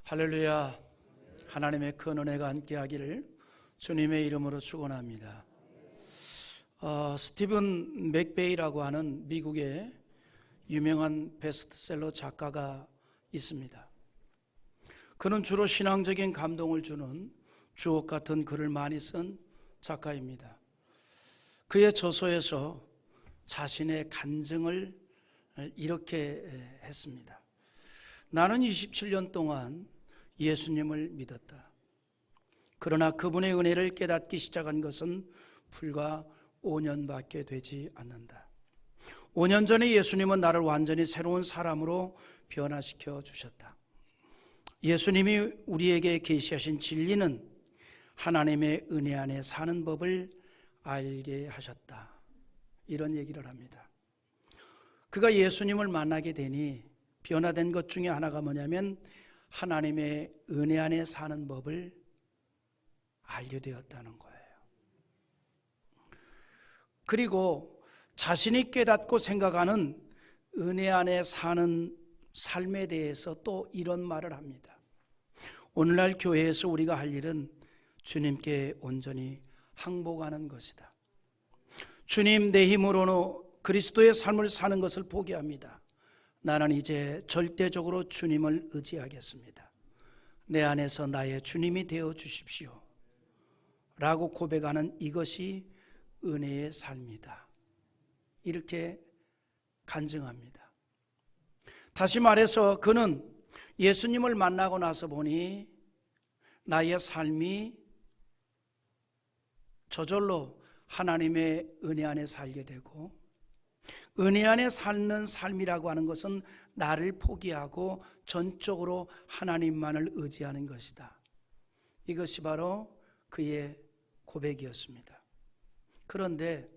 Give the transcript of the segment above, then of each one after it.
할렐루야. 하나님의 큰 은혜가 함께하기를 주님의 이름으로 축원합니다. 스티븐 맥베이라고 하는 미국의 유명한 베스트셀러 작가가 있습니다. 그는 주로 신앙적인 감동을 주는 주옥 같은 글을 많이 쓴 작가입니다. 그의 저서에서 자신의 간증을 이렇게 했습니다. 나는 27년 동안 예수님을 믿었다. 그러나 그분의 은혜를 깨닫기 시작한 것은 불과 5년밖에 되지 않는다. 5년 전에 예수님은 나를 완전히 새로운 사람으로 변화시켜 주셨다. 예수님이 우리에게 계시하신 진리는 하나님의 은혜 안에 사는 법을 알게 하셨다. 이런 얘기를 합니다. 그가 예수님을 만나게 되니 변화된 것 중에 하나가 뭐냐면 하나님의 은혜 안에 사는 법을 알게 되었다는 거예요. 그리고 자신이 깨닫고 생각하는 은혜 안에 사는 삶에 대해서 또 이런 말을 합니다. 오늘날 교회에서 우리가 할 일은 주님께 온전히 항복하는 것이다. 주님, 내 힘으로는 그리스도의 삶을 사는 것을 포기합니다. 나는 이제 절대적으로 주님을 의지하겠습니다. 내 안에서 나의 주님이 되어 주십시오 라고 고백하는 이것이 은혜의 삶이다. 이렇게 간증합니다. 다시 말해서 그는 예수님을 만나고 나서 보니 나의 삶이 저절로 하나님의 은혜 안에 살게 되고, 은혜 안에 사는 삶이라고 하는 것은 나를 포기하고 전적으로 하나님만을 의지하는 것이다. 이것이 바로 그의 고백이었습니다. 그런데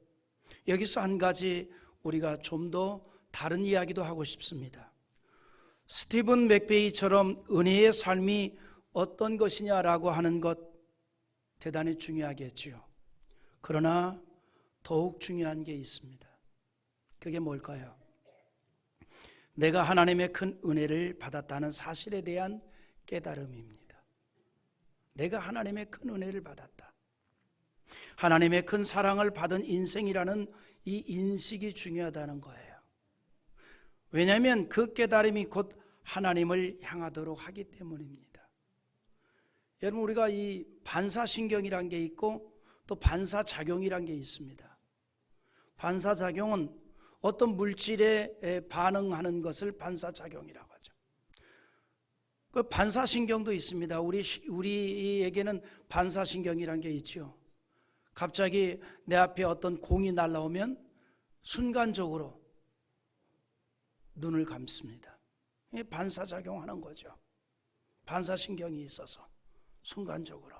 여기서 한 가지 우리가 좀 더 다른 이야기도 하고 싶습니다. 스티븐 맥베이처럼 은혜의 삶이 어떤 것이냐라고 하는 것 대단히 중요하겠지요. 그러나 더욱 중요한 게 있습니다. 그게 뭘까요? 내가 하나님의 큰 은혜를 받았다는 사실에 대한 깨달음입니다. 내가 하나님의 큰 은혜를 받았다. 하나님의 큰 사랑을 받은 인생이라는 이 인식이 중요하다는 거예요. 왜냐하면 그 깨달음이 곧 하나님을 향하도록 하기 때문입니다. 여러분, 우리가 이 반사신경이란 게 있고 또 반사작용이란 게 있습니다. 반사작용은 어떤 물질에 반응하는 것을 반사작용이라고 하죠. 그 반사신경도 있습니다. 우리에게는 반사신경이란 게 있죠. 갑자기 내 앞에 어떤 공이 날아오면 순간적으로 눈을 감습니다. 이게 반사작용하는 거죠. 반사신경이 있어서 순간적으로.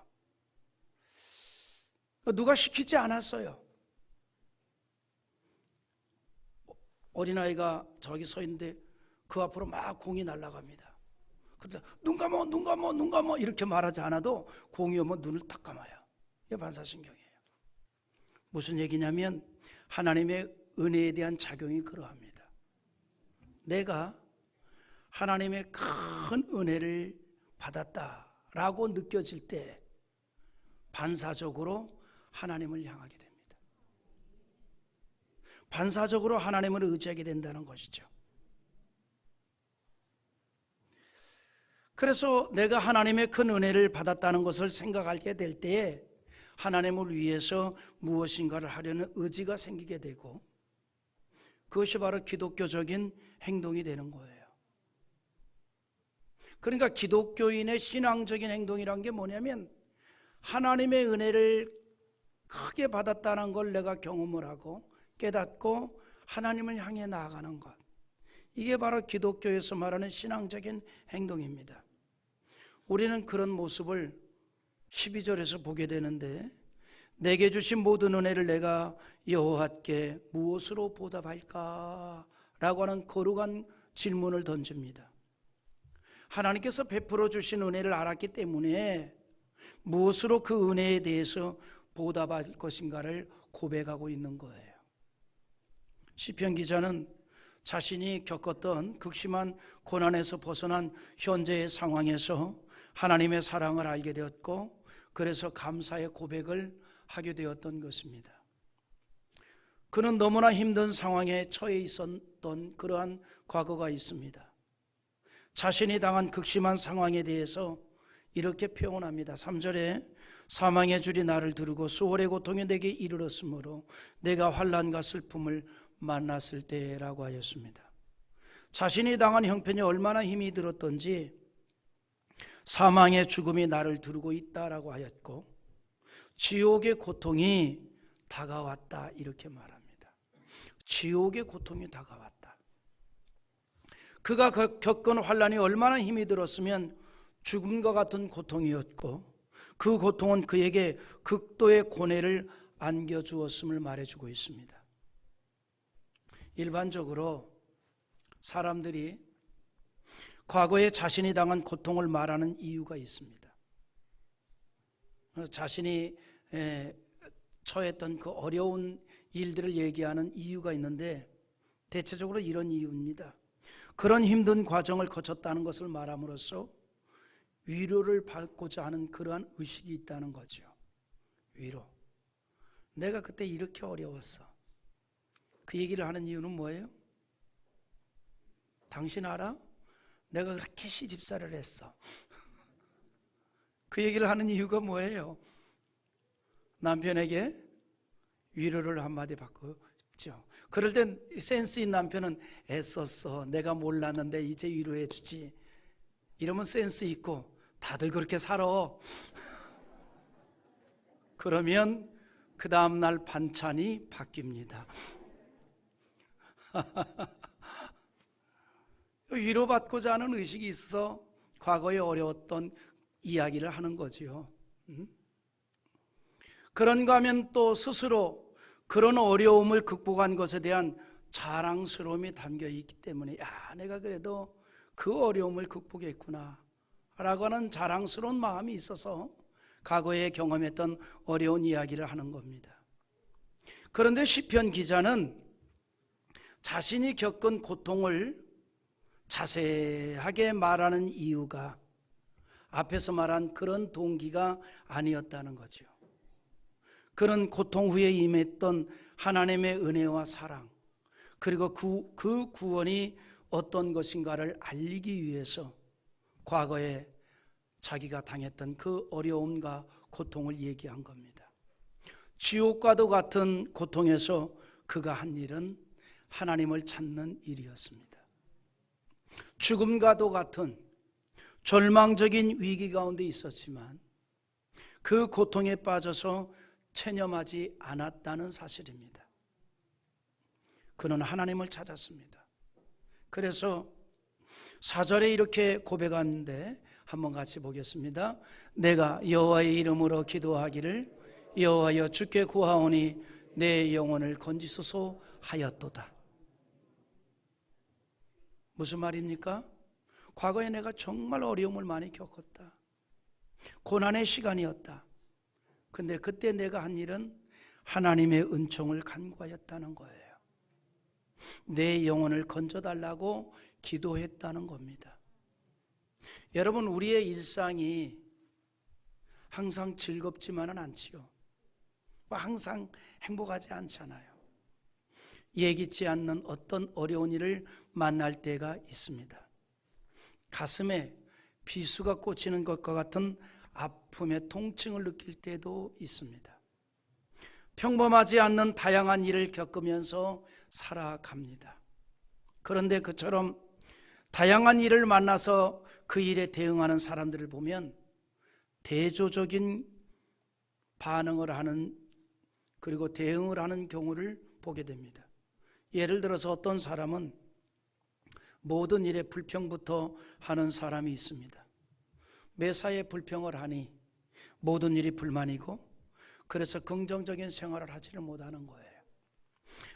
누가 시키지 않았어요. 어린아이가 저기 서 있는데 그 앞으로 막 공이 날아갑니다. 그런데 눈 감어, 눈 감어, 눈 감어 이렇게 말하지 않아도 공이 오면 눈을 딱 감아요. 이게 반사신경이에요. 무슨 얘기냐면 하나님의 은혜에 대한 작용이 그러합니다. 내가 하나님의 큰 은혜를 받았다라고 느껴질 때 반사적으로 하나님을 향하게 됩니다. 반사적으로 하나님을 의지하게 된다는 것이죠. 그래서 내가 하나님의 큰 은혜를 받았다는 것을 생각하게 될 때에 하나님을 위해서 무엇인가를 하려는 의지가 생기게 되고, 그것이 바로 기독교적인 행동이 되는 거예요. 그러니까 기독교인의 신앙적인 행동이란 게 뭐냐면 하나님의 은혜를 크게 받았다는 걸 내가 경험을 하고 깨닫고 하나님을 향해 나아가는 것, 이게 바로 기독교에서 말하는 신앙적인 행동입니다. 우리는 그런 모습을 12절에서 보게 되는데, 내게 주신 모든 은혜를 내가 여호와께 무엇으로 보답할까? 라고 하는 거룩한 질문을 던집니다. 하나님께서 베풀어 주신 은혜를 알았기 때문에 무엇으로 그 은혜에 대해서 보답할 것인가를 고백하고 있는 거예요. 시편 기자는 자신이 겪었던 극심한 고난에서 벗어난 현재의 상황에서 하나님의 사랑을 알게 되었고, 그래서 감사의 고백을 하게 되었던 것입니다. 그는 너무나 힘든 상황에 처해 있었던 그러한 과거가 있습니다. 자신이 당한 극심한 상황에 대해서 이렇게 표현합니다. 3절에 사망의 줄이 나를 두르고 수월의 고통이 내게 이르렀으므로 내가 환난과 슬픔을 만났을 때라고 하였습니다. 자신이 당한 형편이 얼마나 힘이 들었던지 사망의 죽음이 나를 두르고 있다라고 하였고, 지옥의 고통이 다가왔다 이렇게 말합니다. 지옥의 고통이 다가왔다. 그가 겪은 환난이 얼마나 힘이 들었으면 죽음과 같은 고통이었고, 그 고통은 그에게 극도의 고뇌를 안겨주었음을 말해주고 있습니다. 일반적으로 사람들이 과거에 자신이 당한 고통을 말하는 이유가 있습니다. 자신이 처했던 그 어려운 일들을 얘기하는 이유가 있는데, 대체적으로 이런 이유입니다. 그런 힘든 과정을 거쳤다는 것을 말함으로써 위로를 받고자 하는 그러한 의식이 있다는 거죠. 위로. 내가 그때 이렇게 어려웠어. 그 얘기를 하는 이유는 뭐예요? 당신 알아? 내가 그렇게 시집살이를 했어. 그 얘기를 하는 이유가 뭐예요? 남편에게 위로를 한마디 받고 싶죠. 그럴 땐 센스 있는 남편은 애썼어. 내가 몰랐는데 이제 위로해 주지. 이러면 센스 있고, 다들 그렇게 살아. 그러면 그 다음날 반찬이 바뀝니다. 위로받고자 하는 의식이 있어서 과거에 어려웠던 이야기를 하는 거지요. 그런가 하면 또 스스로 그런 어려움을 극복한 것에 대한 자랑스러움이 담겨 있기 때문에, 야, 내가 그래도 그 어려움을 극복했구나 라고 하는 자랑스러운 마음이 있어서 과거에 경험했던 어려운 이야기를 하는 겁니다. 그런데 시편 기자는 자신이 겪은 고통을 자세하게 말하는 이유가 앞에서 말한 그런 동기가 아니었다는 거죠. 그는 고통 후에 임했던 하나님의 은혜와 사랑, 그리고 그 구원이 어떤 것인가를 알리기 위해서 과거에 자기가 당했던 그 어려움과 고통을 얘기한 겁니다. 지옥과도 같은 고통에서 그가 한 일은 하나님을 찾는 일이었습니다. 죽음과도 같은 절망적인 위기 가운데 있었지만 그 고통에 빠져서 체념하지 않았다는 사실입니다. 그는 하나님을 찾았습니다. 그래서 4절에 이렇게 고백하는데 한번 같이 보겠습니다. 내가 여호와의 이름으로 기도하기를 여호와여 주께 구하오니 내 영혼을 건지소서 하였도다. 무슨 말입니까? 과거에 내가 정말 어려움을 많이 겪었다. 고난의 시간이었다. 근데 그때 내가 한 일은 하나님의 은총을 간구하였다는 거예요. 내 영혼을 건져달라고 기도했다는 겁니다. 여러분, 우리의 일상이 항상 즐겁지만은 않지요. 항상 행복하지 않잖아요. 예기치 않는 어떤 어려운 일을 만날 때가 있습니다. 가슴에 비수가 꽂히는 것과 같은 아픔의 통증을 느낄 때도 있습니다. 평범하지 않는 다양한 일을 겪으면서 살아갑니다. 그런데 그처럼 다양한 일을 만나서 그 일에 대응하는 사람들을 보면 대조적인 반응을 하는, 그리고 대응을 하는 경우를 보게 됩니다. 예를 들어서 어떤 사람은 모든 일에 불평부터 하는 사람이 있습니다. 매사에 불평을 하니 모든 일이 불만이고, 그래서 긍정적인 생활을 하지를 못하는 거예요.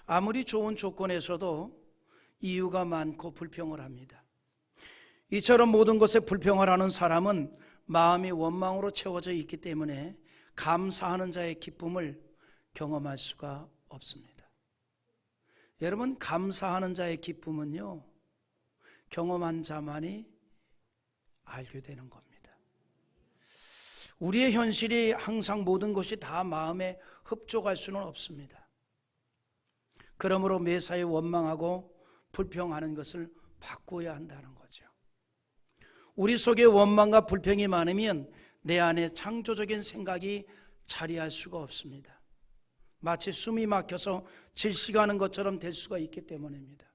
아무리 좋은 조건에서도 이유가 많고 불평을 합니다. 이처럼 모든 것에 불평을 하는 사람은 마음이 원망으로 채워져 있기 때문에 감사하는 자의 기쁨을 경험할 수가 없습니다. 여러분, 감사하는 자의 기쁨은요, 경험한 자만이 알게 되는 겁니다. 우리의 현실이 항상 모든 것이 다 마음에 흡족할 수는 없습니다. 그러므로 매사에 원망하고 불평하는 것을 바꾸어야 한다는 거죠. 우리 속에 원망과 불평이 많으면 내 안에 창조적인 생각이 자리할 수가 없습니다. 마치 숨이 막혀서 질식하는 것처럼 될 수가 있기 때문입니다.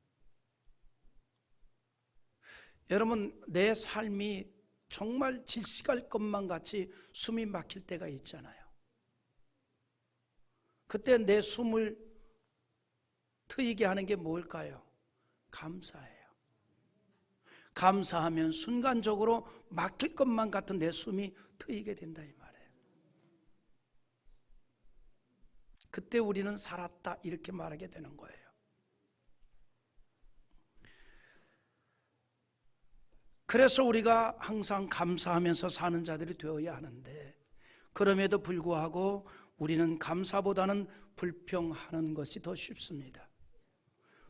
여러분, 내 삶이 정말 질식할 것만 같이 숨이 막힐 때가 있잖아요. 그때 내 숨을 트이게 하는 게 뭘까요? 감사예요. 감사하면 순간적으로 막힐 것만 같은 내 숨이 트이게 된다 이 말이에요. 그때 우리는 살았다 이렇게 말하게 되는 거예요. 그래서 우리가 항상 감사하면서 사는 자들이 되어야 하는데, 그럼에도 불구하고 우리는 감사보다는 불평하는 것이 더 쉽습니다.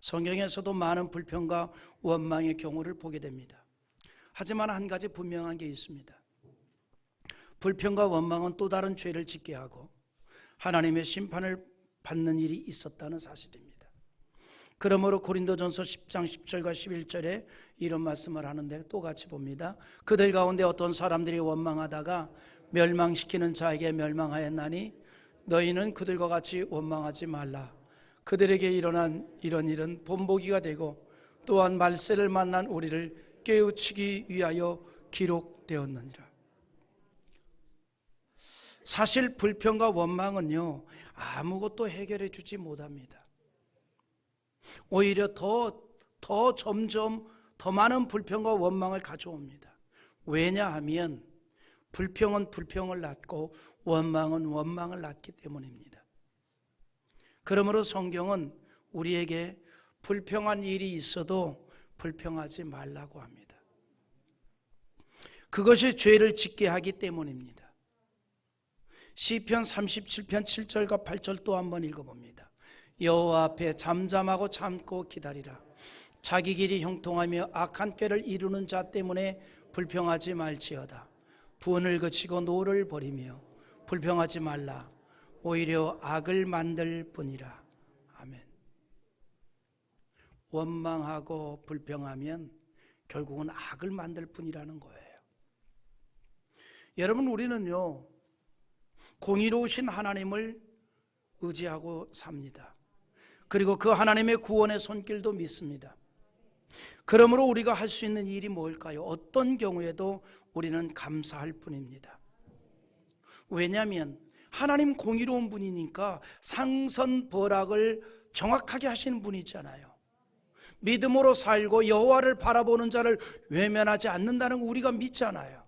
성경에서도 많은 불평과 원망의 경우를 보게 됩니다. 하지만 한 가지 분명한 게 있습니다. 불평과 원망은 또 다른 죄를 짓게 하고 하나님의 심판을 받는 일이 있었다는 사실입니다. 그러므로 고린도전서 10장 10절과 11절에 이런 말씀을 하는데 또 같이 봅니다. 그들 가운데 어떤 사람들이 원망하다가 멸망시키는 자에게 멸망하였나니 너희는 그들과 같이 원망하지 말라. 그들에게 일어난 이런 일은 본보기가 되고 또한 말세를 만난 우리를 깨우치기 위하여 기록되었느니라. 사실 불평과 원망은요, 아무것도 해결해 주지 못합니다. 오히려 점점 더 많은 불평과 원망을 가져옵니다. 왜냐하면 불평은 불평을 낳고 원망은 원망을 낳기 때문입니다. 그러므로 성경은 우리에게 불평한 일이 있어도 불평하지 말라고 합니다. 그것이 죄를 짓게 하기 때문입니다. 시편 37편 7절과 8절 또 한번 읽어봅니다. 여호와 앞에 잠잠하고 참고 기다리라. 자기 길이 형통하며 악한 꾀를 이루는 자 때문에 불평하지 말지어다. 분을 그치고 노를 버리며 불평하지 말라. 오히려 악을 만들 뿐이라. 아멘. 원망하고 불평하면 결국은 악을 만들 뿐이라는 거예요. 여러분, 우리는요, 공의로우신 하나님을 의지하고 삽니다. 그리고 그 하나님의 구원의 손길도 믿습니다. 그러므로 우리가 할 수 있는 일이 뭘까요? 어떤 경우에도 우리는 감사할 뿐입니다. 왜냐하면 하나님 공의로운 분이니까 상선벌악을 정확하게 하시는 분이잖아요. 믿음으로 살고 여호와를 바라보는 자를 외면하지 않는다는 거 우리가 믿잖아요.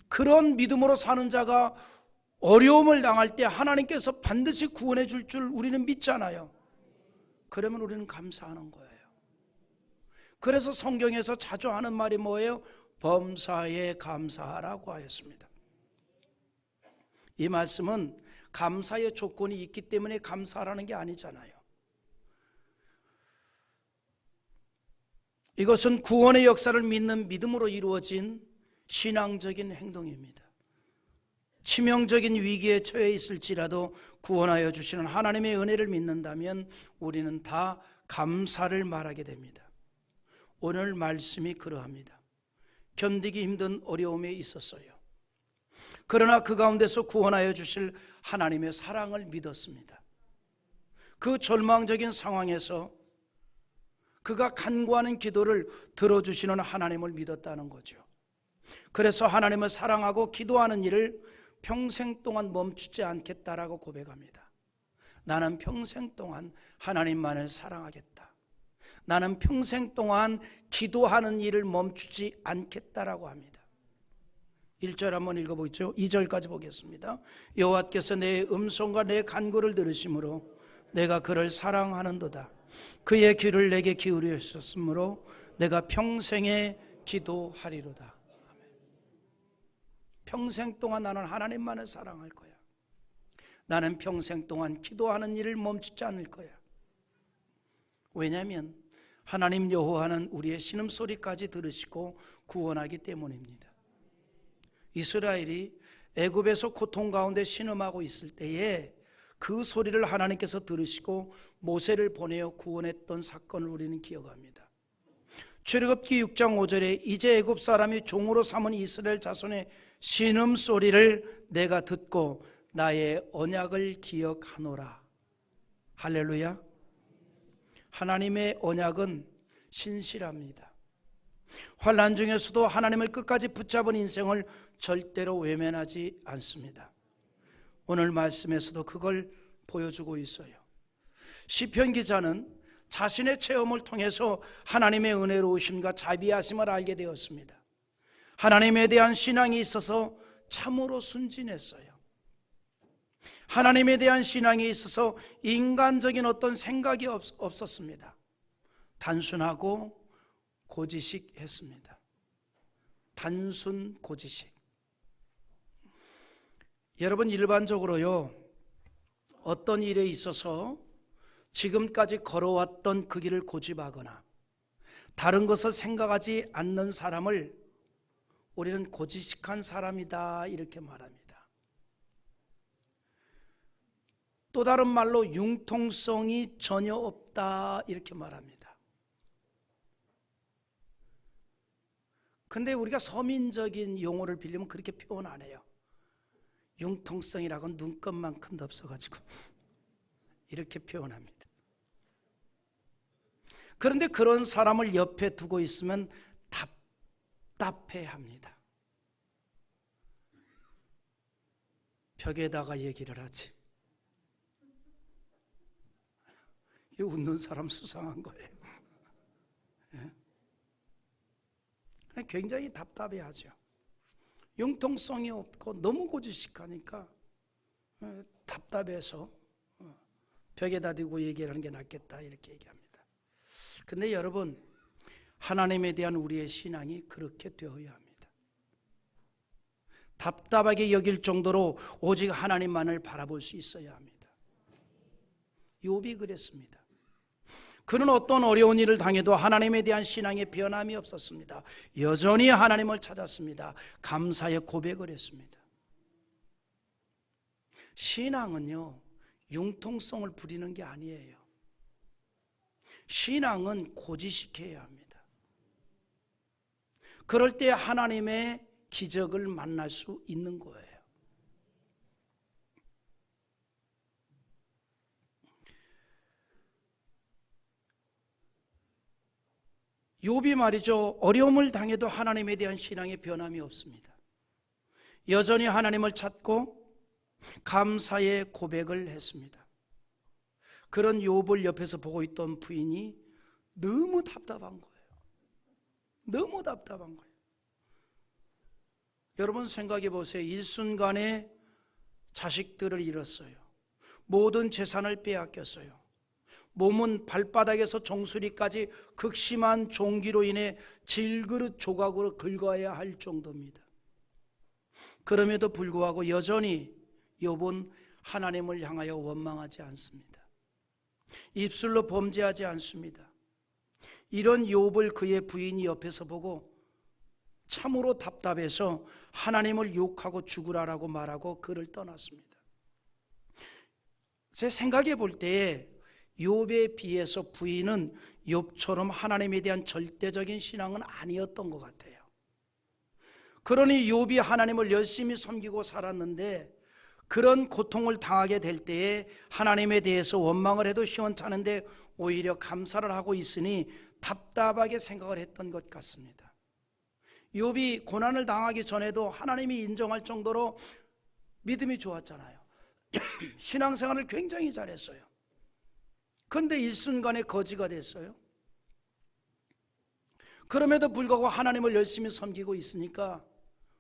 그런 믿음으로 사는 자가 어려움을 당할 때 하나님께서 반드시 구원해 줄 우리는 믿잖아요. 그러면 우리는 감사하는 거예요. 그래서 성경에서 자주 하는 말이 뭐예요? 범사에 감사하라고 하였습니다. 이 말씀은 감사의 조건이 있기 때문에 감사하라는 게 아니잖아요. 이것은 구원의 역사를 믿는 믿음으로 이루어진 신앙적인 행동입니다. 치명적인 위기에 처해 있을지라도 구원하여 주시는 하나님의 은혜를 믿는다면 우리는 다 감사를 말하게 됩니다. 오늘 말씀이 그러합니다. 견디기 힘든 어려움에 있었어요. 그러나 그 가운데서 구원하여 주실 하나님의 사랑을 믿었습니다. 그 절망적인 상황에서 그가 간구하는 기도를 들어주시는 하나님을 믿었다는 거죠. 그래서 하나님을 사랑하고 기도하는 일을 평생 동안 멈추지 않겠다라고 고백합니다. 나는 평생 동안 하나님만을 사랑하겠다. 나는 평생 동안 기도하는 일을 멈추지 않겠다라고 합니다. 1절 한번 읽어보죠. 2절까지 보겠습니다. 여호와께서 내 음성과 내 간구를 들으심으로 내가 그를 사랑하는도다. 그의 귀를 내게 기울이셨으므로 내가 평생에 기도하리로다. 아멘. 평생 동안 나는 하나님만을 사랑할 거야. 나는 평생 동안 기도하는 일을 멈추지 않을 거야. 왜냐하면 하나님 여호와는 우리의 신음소리까지 들으시고 구원하기 때문입니다. 이스라엘이 애굽에서 고통 가운데 신음하고 있을 때에 그 소리를 하나님께서 들으시고 모세를 보내어 구원했던 사건을 우리는 기억합니다. 출애굽기 6장 5절에 이제 애굽 사람이 종으로 삼은 이스라엘 자손의 신음소리를 내가 듣고 나의 언약을 기억하노라. 할렐루야. 하나님의 언약은 신실합니다. 환난 중에서도 하나님을 끝까지 붙잡은 인생을 절대로 외면하지 않습니다. 오늘 말씀에서도 그걸 보여주고 있어요. 시편 기자는 자신의 체험을 통해서 하나님의 은혜로우심과 자비하심을 알게 되었습니다. 하나님에 대한 신앙이 있어서 참으로 순진했어요. 하나님에 대한 신앙이 있어서 인간적인 어떤 생각이 없었습니다. 단순하고 고지식했습니다. 단순 고지식. 여러분, 일반적으로요, 어떤 일에 있어서 지금까지 걸어왔던 그 길을 고집하거나 다른 것을 생각하지 않는 사람을 우리는 고지식한 사람이다 이렇게 말합니다. 또 다른 말로 융통성이 전혀 없다 이렇게 말합니다. 근데 우리가 서민적인 용어를 빌리면 그렇게 표현 안 해요. 융통성이라고는 눈곱만큼도 없어가지고 이렇게 표현합니다. 그런데 그런 사람을 옆에 두고 있으면 답답해합니다. 벽에다가 얘기를 하지. 이 웃는 사람 수상한 거예요. 굉장히 답답해하죠. 융통성이 없고 너무 고지식하니까 답답해서 벽에다 대고 얘기를 하는 게 낫겠다 이렇게 얘기합니다. 근데 여러분, 하나님에 대한 우리의 신앙이 그렇게 되어야 합니다. 답답하게 여길 정도로 오직 하나님만을 바라볼 수 있어야 합니다. 욥이 그랬습니다. 그는 어떤 어려운 일을 당해도 하나님에 대한 신앙에 변함이 없었습니다. 여전히 하나님을 찾았습니다. 감사의 고백을 했습니다. 신앙은요, 융통성을 부리는 게 아니에요. 신앙은 고지식해야 합니다. 그럴 때 하나님의 기적을 만날 수 있는 거예요. 욥이 말이죠, 어려움을 당해도 하나님에 대한 신앙에 변함이 없습니다. 여전히 하나님을 찾고 감사의 고백을 했습니다. 그런 욥을 옆에서 보고 있던 부인이 너무 답답한 거예요. 너무 답답한 거예요. 여러분 생각해 보세요. 일순간에 자식들을 잃었어요. 모든 재산을 빼앗겼어요. 몸은 발바닥에서 정수리까지 극심한 종기로 인해 질그릇 조각으로 긁어야 할 정도입니다. 그럼에도 불구하고 여전히 욥은 하나님을 향하여 원망하지 않습니다. 입술로 범죄하지 않습니다. 이런 욥을 그의 부인이 옆에서 보고 참으로 답답해서 하나님을 욕하고 죽으라라고 말하고 그를 떠났습니다. 제 생각해 볼 때에 욥에 비해서 부인은 욥처럼 하나님에 대한 절대적인 신앙은 아니었던 것 같아요. 그러니 욥이 하나님을 열심히 섬기고 살았는데 그런 고통을 당하게 될 때에 하나님에 대해서 원망을 해도 시원찮은데 오히려 감사를 하고 있으니 답답하게 생각을 했던 것 같습니다. 욥이 고난을 당하기 전에도 하나님이 인정할 정도로 믿음이 좋았잖아요. 신앙생활을 굉장히 잘했어요. 그런데 일순간에 거지가 됐어요. 그럼에도 불구하고 하나님을 열심히 섬기고 있으니까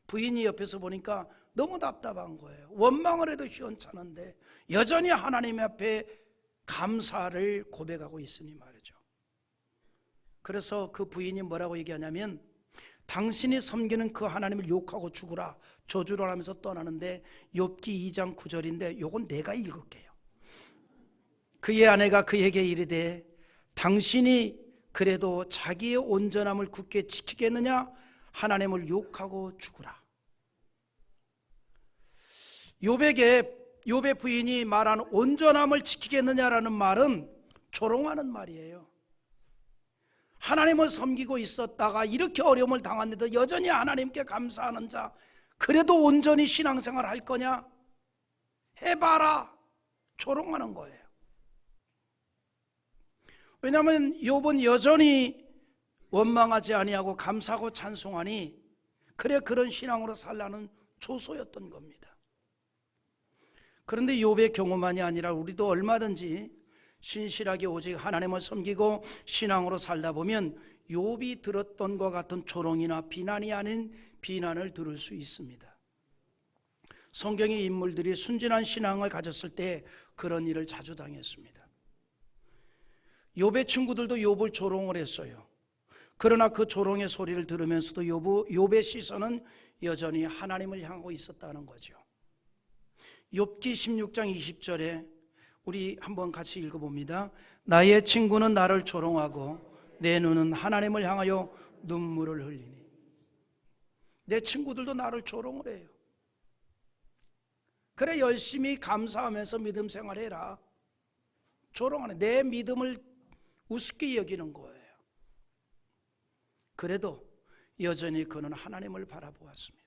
부인이 옆에서 보니까 너무 답답한 거예요. 원망을 해도 시원찮은데 여전히 하나님 앞에 감사를 고백하고 있으니 말이죠. 그래서 그 부인이 뭐라고 얘기하냐면 당신이 섬기는 그 하나님을 욕하고 죽으라 저주를 하면서 떠나는데 욥기 2장 9절인데 요건 내가 읽을게요. 그의 아내가 그에게 이르되 당신이 그래도 자기의 온전함을 굳게 지키겠느냐? 하나님을 욕하고 죽으라. 욥의 부인이 말한 온전함을 지키겠느냐라는 말은 조롱하는 말이에요. 하나님을 섬기고 있었다가 이렇게 어려움을 당했는데도 여전히 하나님께 감사하는 자, 그래도 온전히 신앙생활 할 거냐? 해봐라. 조롱하는 거예요. 왜냐하면 욥은 여전히 원망하지 아니하고 감사하고 찬송하니 그래 그런 신앙으로 살라는 조소였던 겁니다. 그런데 욥의 경우만이 아니라 우리도 얼마든지 신실하게 오직 하나님을 섬기고 신앙으로 살다 보면 욥이 들었던 것 같은 조롱이나 비난이 아닌 비난을 들을 수 있습니다. 성경의 인물들이 순진한 신앙을 가졌을 때 그런 일을 자주 당했습니다. 욥의 친구들도 욥을 조롱을 했어요. 그러나 그 조롱의 소리를 들으면서도 욥의 시선은 여전히 하나님을 향하고 있었다는 거죠. 욥기 16장 20절에 우리 한번 같이 읽어봅니다. 나의 친구는 나를 조롱하고 내 눈은 하나님을 향하여 눈물을 흘리니. 내 친구들도 나를 조롱을 해요. 그래 열심히 감사하면서 믿음 생활해라. 조롱하네. 내 믿음을 우습게 여기는 거예요. 그래도 여전히 그는 하나님을 바라보았습니다.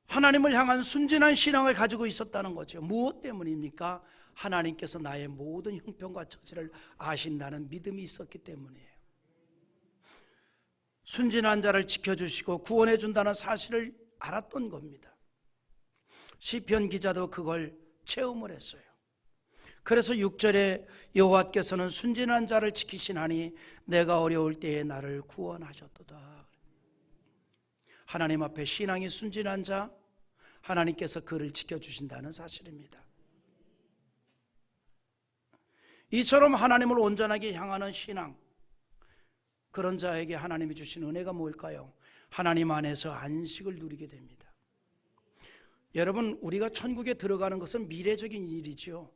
하나님을 향한 순진한 신앙을 가지고 있었다는 거죠. 무엇 때문입니까? 하나님께서 나의 모든 형편과 처지를 아신다는 믿음이 있었기 때문이에요. 순진한 자를 지켜주시고 구원해 준다는 사실을 알았던 겁니다. 시편 기자도 그걸 체험을 했어요. 그래서 6절에 여호와께서는 순진한 자를 지키시나니 내가 어려울 때에 나를 구원하셨도다. 하나님 앞에 신앙이 순진한 자, 하나님께서 그를 지켜주신다는 사실입니다. 이처럼 하나님을 온전하게 향하는 신앙, 그런 자에게 하나님이 주신 은혜가 뭘까요? 하나님 안에서 안식을 누리게 됩니다. 여러분, 우리가 천국에 들어가는 것은 미래적인 일이죠.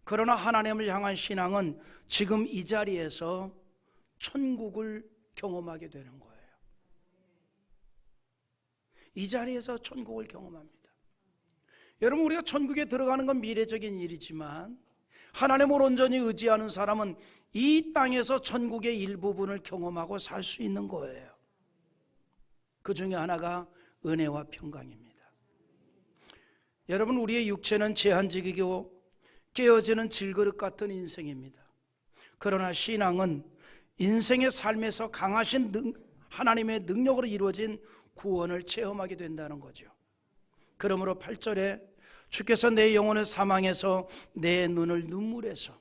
그러나 하나님을 향한 신앙은 지금 이 자리에서 천국을 경험하게 되는 거예요. 이 자리에서 천국을 경험합니다. 여러분, 우리가 천국에 들어가는 건 미래적인 일이지만 하나님을 온전히 의지하는 사람은 이 땅에서 천국의 일부분을 경험하고 살 수 있는 거예요. 그 중에 하나가 은혜와 평강입니다. 여러분, 우리의 육체는 제한적이고 깨어지는 질그릇 같은 인생입니다. 그러나 신앙은 인생의 삶에서 강하신 하나님의 능력으로 이루어진 구원을 체험하게 된다는 거죠. 그러므로 8절에 주께서 내 영혼을 사망에서 내 눈을 눈물에서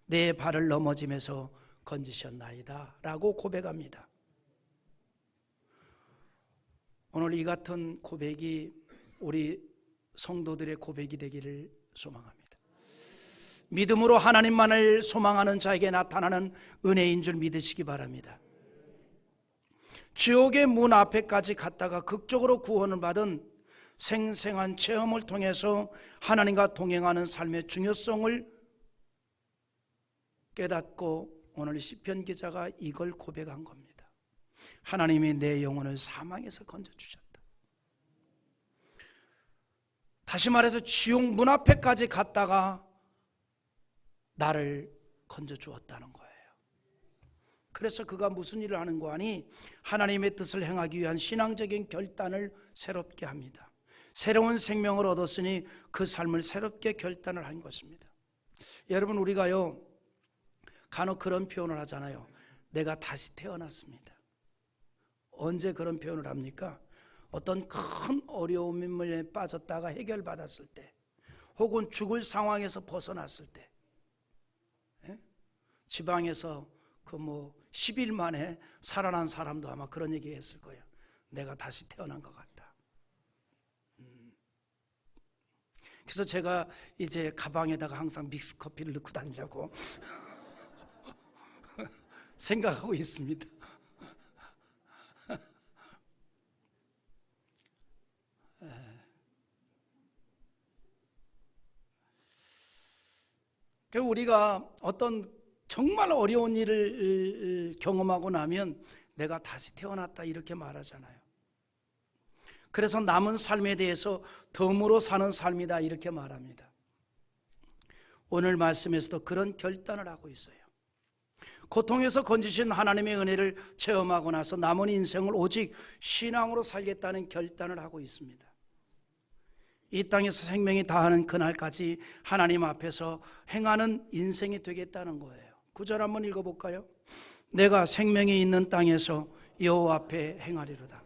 내 발을 넘어짐에서 건지셨나이다 라고 고백합니다. 오늘 이 같은 고백이 우리 성도들의 고백이 되기를 소망합니다. 믿음으로 하나님만을 소망하는 자에게 나타나는 은혜인 줄 믿으시기 바랍니다. 지옥의 문 앞에까지 갔다가 극적으로 구원을 받은 생생한 체험을 통해서 하나님과 동행하는 삶의 중요성을 깨닫고 오늘 시편 기자가 이걸 고백한 겁니다. 하나님이 내 영혼을 사망에서 건져주셨다. 다시 말해서 지옥 문 앞에까지 갔다가 나를 건져주었다는 거예요. 그래서 그가 무슨 일을 하는 거 아니? 하나님의 뜻을 행하기 위한 신앙적인 결단을 새롭게 합니다. 새로운 생명을 얻었으니 그 삶을 새롭게 결단을 한 것입니다. 여러분, 우리가요 간혹 그런 표현을 하잖아요. 내가 다시 태어났습니다. 언제 그런 표현을 합니까? 어떤 큰 어려움에 빠졌다가 해결받았을 때, 혹은 죽을 상황에서 벗어났을 때, 지방에서 그 10일 만에 살아난 사람도 아마 그런 얘기 했을 거예요. 내가 다시 태어난 것 같다. 그래서 제가 이제 가방에다가 항상 믹스 커피를 넣고 다니려고 생각하고 있습니다. 우리가 어떤 정말 어려운 일을 경험하고 나면 내가 다시 태어났다 이렇게 말하잖아요. 그래서 남은 삶에 대해서 덤으로 사는 삶이다 이렇게 말합니다. 오늘 말씀에서도 그런 결단을 하고 있어요. 고통에서 건지신 하나님의 은혜를 체험하고 나서 남은 인생을 오직 신앙으로 살겠다는 결단을 하고 있습니다. 이 땅에서 생명이 다하는 그날까지 하나님 앞에서 행하는 인생이 되겠다는 거예요. 9절 한번 읽어볼까요? 내가 생명이 있는 땅에서 여호와 앞에 행하리로다.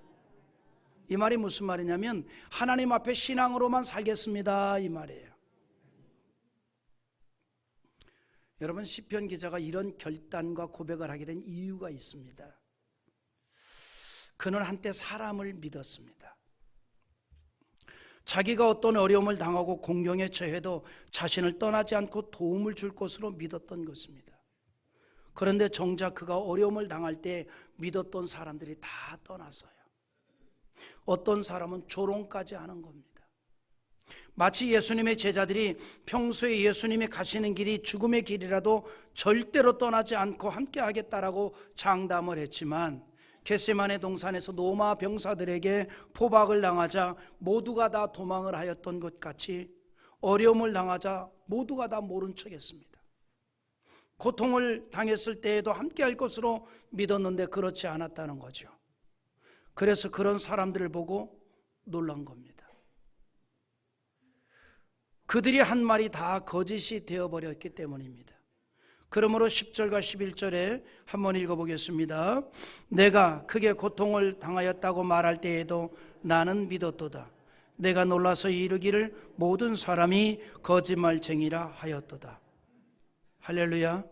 이 말이 무슨 말이냐면 하나님 앞에 신앙으로만 살겠습니다 이 말이에요. 여러분, 시편 기자가 이런 결단과 고백을 하게 된 이유가 있습니다. 그는 한때 사람을 믿었습니다. 자기가 어떤 어려움을 당하고 공경에 처해도 자신을 떠나지 않고 도움을 줄 것으로 믿었던 것입니다. 그런데 정작 그가 어려움을 당할 때 믿었던 사람들이 다 떠났어요. 어떤 사람은 조롱까지 하는 겁니다. 마치 예수님의 제자들이 평소에 예수님이 가시는 길이 죽음의 길이라도 절대로 떠나지 않고 함께 하겠다라고 장담을 했지만 겟세마네 동산에서 로마 병사들에게 포박을 당하자 모두가 다 도망을 하였던 것 같이 어려움을 당하자 모두가 다 모른 척했습니다. 고통을 당했을 때에도 함께 할 것으로 믿었는데 그렇지 않았다는 거죠. 그래서 그런 사람들을 보고 놀란 겁니다. 그들이 한 말이 다 거짓이 되어버렸기 때문입니다. 그러므로 10절과 11절에 한번 읽어보겠습니다. 내가 크게 고통을 당하였다고 말할 때에도 나는 믿었도다. 내가 놀라서 이르기를 모든 사람이 거짓말쟁이라 하였도다. 할렐루야.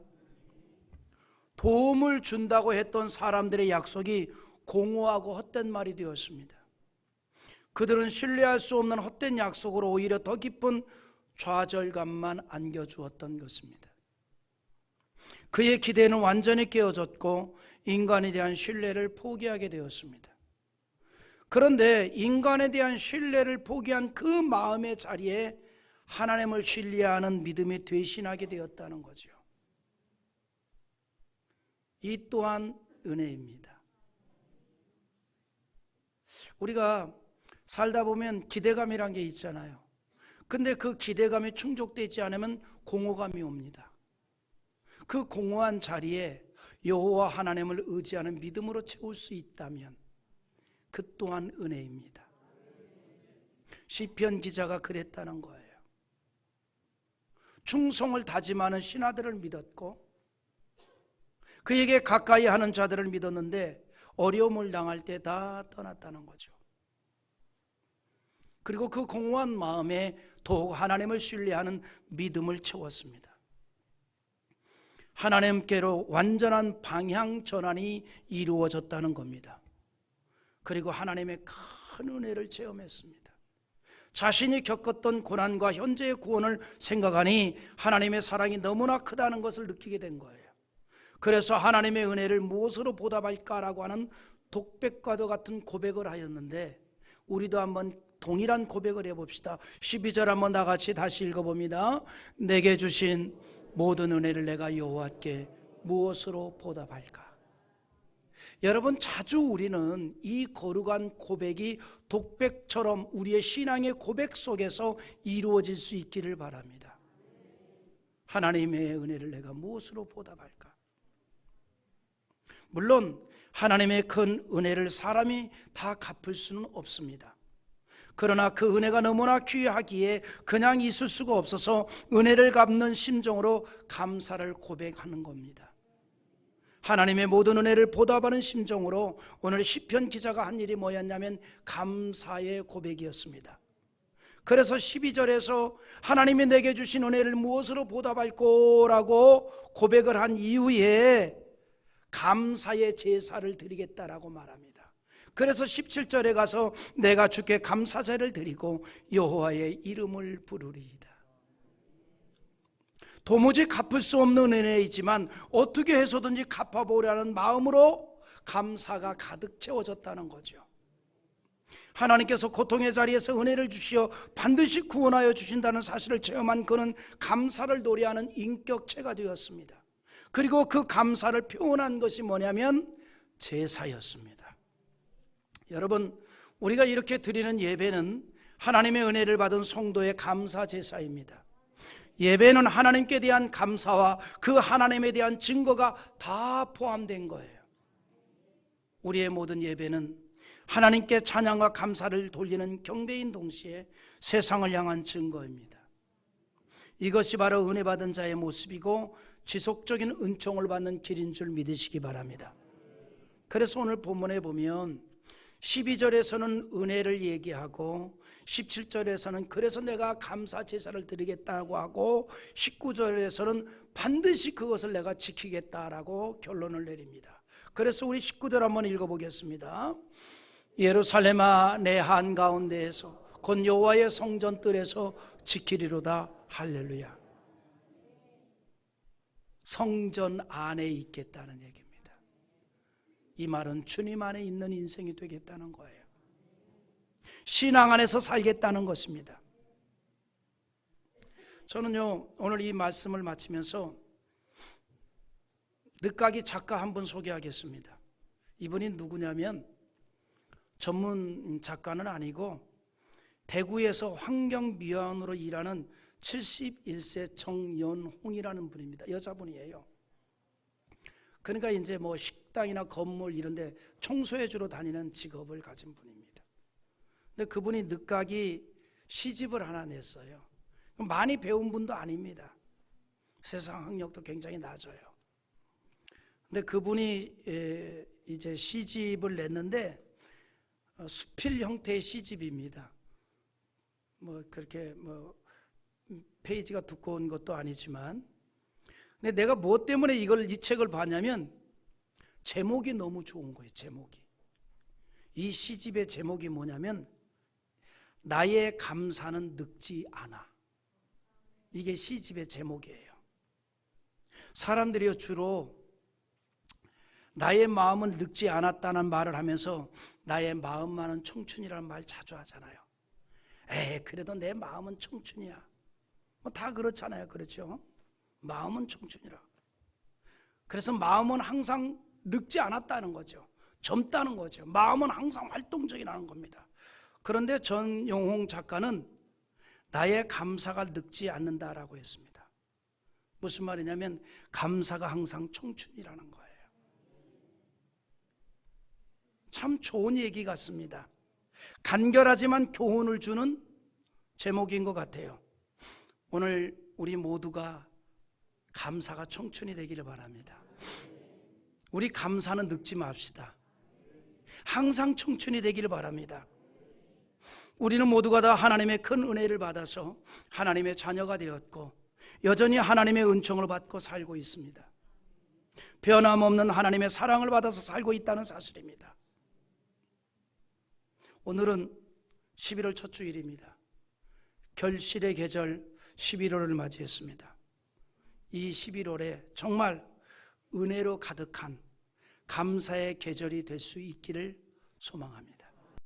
도움을 준다고 했던 사람들의 약속이 공허하고 헛된 말이 되었습니다. 그들은 신뢰할 수 없는 헛된 약속으로 오히려 더 깊은 좌절감만 안겨주었던 것입니다. 그의 기대는 완전히 깨어졌고 인간에 대한 신뢰를 포기하게 되었습니다. 그런데 인간에 대한 신뢰를 포기한 그 마음의 자리에 하나님을 신뢰하는 믿음이 되신하게 되었다는 거죠. 이 또한 은혜입니다. 우리가 살다 보면 기대감이란 게 있잖아요. 근데 그 기대감이 충족되지 않으면 공허감이 옵니다. 그 공허한 자리에 여호와 하나님을 의지하는 믿음으로 채울 수 있다면 그 또한 은혜입니다. 시편 기자가 그랬다는 거예요. 충성을 다짐하는 신하들을 믿었고 그에게 가까이 하는 자들을 믿었는데 어려움을 당할 때 다 떠났다는 거죠. 그리고 그 공허한 마음에 더욱 하나님을 신뢰하는 믿음을 채웠습니다. 하나님께로 완전한 방향 전환이 이루어졌다는 겁니다. 그리고 하나님의 큰 은혜를 체험했습니다. 자신이 겪었던 고난과 현재의 구원을 생각하니 하나님의 사랑이 너무나 크다는 것을 느끼게 된 거예요. 그래서 하나님의 은혜를 무엇으로 보답할까라고 하는 독백과도 같은 고백을 하였는데 우리도 한번 동일한 고백을 해봅시다. 12절 한번 다 같이 다시 읽어봅니다. 내게 주신 모든 은혜를 내가 여호와께 무엇으로 보답할까? 여러분, 자주 우리는 이 거룩한 고백이 독백처럼 우리의 신앙의 고백 속에서 이루어질 수 있기를 바랍니다. 하나님의 은혜를 내가 무엇으로 보답할까? 물론 하나님의 큰 은혜를 사람이 다 갚을 수는 없습니다. 그러나 그 은혜가 너무나 귀하기에 그냥 있을 수가 없어서 은혜를 갚는 심정으로 감사를 고백하는 겁니다. 하나님의 모든 은혜를 보답하는 심정으로 오늘 시편 기자가 한 일이 뭐였냐면 감사의 고백이었습니다. 그래서 12절에서 하나님이 내게 주신 은혜를 무엇으로 보답할꼬라고 고백을 한 이후에 감사의 제사를 드리겠다라고 말합니다. 그래서 17절에 가서 내가 주께 감사제를 드리고 여호와의 이름을 부르리이다. 도무지 갚을 수 없는 은혜이지만 어떻게 해서든지 갚아보려는 마음으로 감사가 가득 채워졌다는 거죠. 하나님께서 고통의 자리에서 은혜를 주시어 반드시 구원하여 주신다는 사실을 체험한 그는 감사를 노래하는 인격체가 되었습니다. 그리고 그 감사를 표현한 것이 뭐냐면 제사였습니다. 여러분, 우리가 이렇게 드리는 예배는 하나님의 은혜를 받은 성도의 감사 제사입니다. 예배는 하나님께 대한 감사와 그 하나님에 대한 증거가 다 포함된 거예요. 우리의 모든 예배는 하나님께 찬양과 감사를 돌리는 경배인 동시에 세상을 향한 증거입니다. 이것이 바로 은혜 받은 자의 모습이고 지속적인 은총을 받는 길인 줄 믿으시기 바랍니다. 그래서 오늘 본문에 보면 12절에서는 은혜를 얘기하고 17절에서는 그래서 내가 감사 제사를 드리겠다고 하고 19절에서는 반드시 그것을 내가 지키겠다라고 결론을 내립니다. 그래서 우리 19절 한번 읽어보겠습니다. 예루살렘아 내 한가운데에서 곧 여호와의 성전 뜰에서 지키리로다. 할렐루야. 성전 안에 있겠다는 얘기입니다. 이 말은 주님 안에 있는 인생이 되겠다는 거예요. 신앙 안에서 살겠다는 것입니다. 저는요, 오늘 이 말씀을 마치면서 늦가기 작가 한 분 소개하겠습니다. 이분이 누구냐면 전문 작가는 아니고 대구에서 환경미화원으로 일하는 71세 정연홍이라는 분입니다. 여자분이에요. 그러니까 이제 뭐 식당이나 건물 이런 데 청소해 주러 다니는 직업을 가진 분입니다. 근데 그분이 늦가기 시집을 하나 냈어요. 많이 배운 분도 아닙니다. 세상 학력도 굉장히 낮아요. 근데 그분이 이제 시집을 냈는데 수필 형태의 시집입니다. 뭐 그렇게 뭐 페이지가 두꺼운 것도 아니지만, 근데 내가 무엇 때문에 이 책을 봤냐면 제목이 너무 좋은 거예요. 제목이. 이 시집의 제목이 뭐냐면 나의 감사는 늙지 않아. 이게 시집의 제목이에요. 사람들이 주로 나의 마음은 늙지 않았다는 말을 하면서 나의 마음만은 청춘이라는 말 자주 하잖아요. 그래도 내 마음은 청춘이야. 뭐 다 그렇잖아요. 그렇죠? 마음은 청춘이라. 그래서 마음은 항상 늙지 않았다는 거죠. 젊다는 거죠. 마음은 항상 활동적이라는 겁니다. 그런데 전용홍 작가는 나의 감사가 늙지 않는다라고 했습니다. 무슨 말이냐면 감사가 항상 청춘이라는 거예요. 참 좋은 얘기 같습니다. 간결하지만 교훈을 주는 제목인 것 같아요. 오늘 우리 모두가 감사가 청춘이 되기를 바랍니다. 우리 감사는 늙지 맙시다. 항상 청춘이 되기를 바랍니다. 우리는 모두가 다 하나님의 큰 은혜를 받아서 하나님의 자녀가 되었고 여전히 하나님의 은총을 받고 살고 있습니다. 변함없는 하나님의 사랑을 받아서 살고 있다는 사실입니다. 오늘은 11월 첫 주일입니다. 결실의 계절 11월을 맞이했습니다. 이 11월에 정말 은혜로 가득한 감사의 계절이 될 수 있기를 소망합니다.